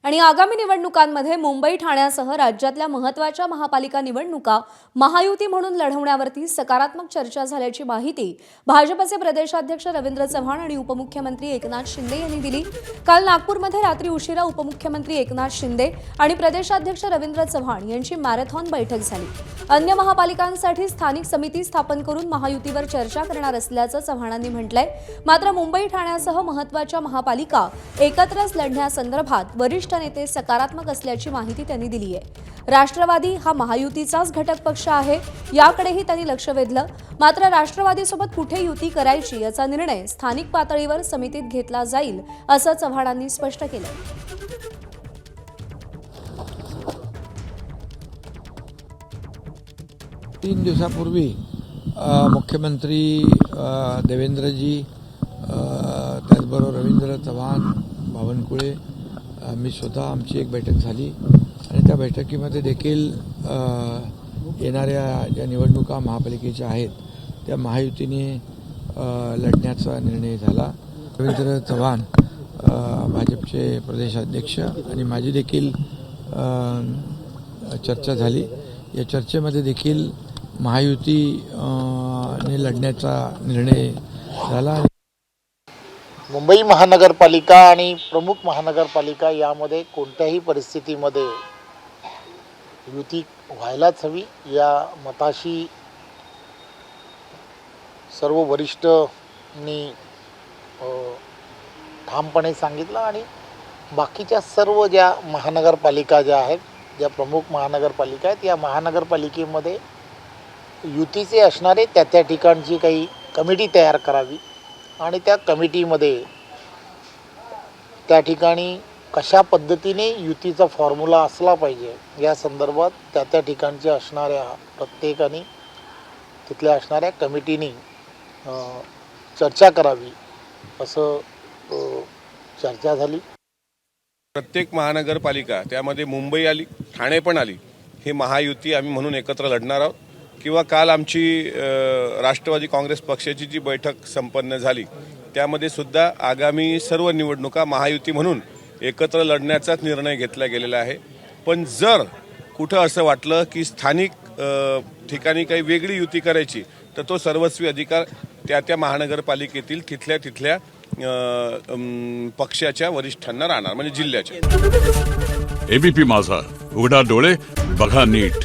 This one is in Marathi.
आणि आगामी निवडणुकांमध्ये मुंबई ठाण्यासह राज्यातल्या महत्त्वाच्या महापालिका निवडणुका महायुती म्हणून लढवण्यावरती सकारात्मक चर्चा झाल्याची माहिती भाजपचे प्रदेशाध्यक्ष रवींद्र चव्हाण आणि उपमुख्यमंत्री एकनाथ शिंदे यांनी दिली। काल नागपूरमध्ये रात्री उशिरा उपमुख्यमंत्री एकनाथ शिंदे आणि प्रदेशाध्यक्ष रवींद्र चव्हाण यांची मॅरेथॉन बैठक झाली। अन्य महापालिकांसाठी स्थानिक समिती स्थापन करून महायुतीवर चर्चा करणार असल्याचं चव्हाणांनी म्हटलंय। मात्र मुंबई ठाण्यासह महत्त्वाच्या महापालिका एकत्रच लढण्यासंदर्भात वरिष्ठ नेते सकारात्मक असल्याची माहिती त्यांनी दिली आहे। राष्ट्रवादी हा महायुतीचाच घटक पक्ष आहे, याकडेही त्यांनी लक्ष वेधलं। मात्र राष्ट्रवादीसोबत कुठे युती करायची याचा निर्णय स्थानिक पातळीवर समितीत घेतला जाईल असं चव्हाणांनी स्पष्ट केलं। 3 दिवसापूर्वी मुख्यमंत्री देवेंद्रजी त्याचबरोबर रवींद्र चव्हाण, बावनकुळे, मी स्वतः आमची एक बैठक झाली आणि त्या बैठकीमध्ये देखील येणाऱ्या ज्या निवडणुका महापालिकेच्या आहेत त्या महायुतीने लढण्याचा निर्णय झाला। रवींद्र चव्हाण भाजपचे प्रदेशाध्यक्ष आणि माझी देखील चर्चा झाली। या चर्चेमध्ये देखील महायुतीने लढण्याचा निर्णय झाला। मुंबई महानगरपालिका आणि प्रमुख महानगरपालिका यामध्ये कोणत्याही परिस्थितीमध्ये युती व्हायलाच हवी या मताशी सर्व वरिष्ठांनी ठामपणे सांगितलं आणि बाकीच्या सर्व ज्या महानगरपालिका ज्या आहेत, ज्या प्रमुख महानगरपालिका आहेत, या महानगरपालिकेमध्ये युतीचे असणारे त्या ठिकाणची काही कमिटी तयार करावी आणि त्या कमिटीमध्ये त्या ठिकाणी कशा पद्धतीने युतीचा फॉर्म्युला असला पाहिजे या संदर्भात त्या ठिकाणच्या असणाऱ्या प्रत्येकाने तिथल्या असणाऱ्या कमिटीने चर्चा करावी असं चर्चा झाली। प्रत्येक महानगरपालिका त्यामध्ये मुंबई आली, ठाणे पण आली, हे महायुती आम्ही म्हणून एकत्र लढणार आहोत। किंवा काल आमची राष्ट्रवादी काँग्रेस पक्षाची जी बैठक संपन्न झाली त्यामध्ये सुद्धा आगामी सर्व निवडणुका महायुती म्हणून एकत्र लढण्याचाच निर्णय घेतला गेलेला आहे। पण जर कुठं असं वाटलं की स्थानिक ठिकाणी काही वेगळी युती करायची तर तो सर्वस्वी अधिकार त्या महानगरपालिकेतील तिथल्या पक्षाच्या वरिष्ठांना राहणार, म्हणजे जिल्ह्याच्या। एबीपी माझा, उघडा डोळे बघा नीट।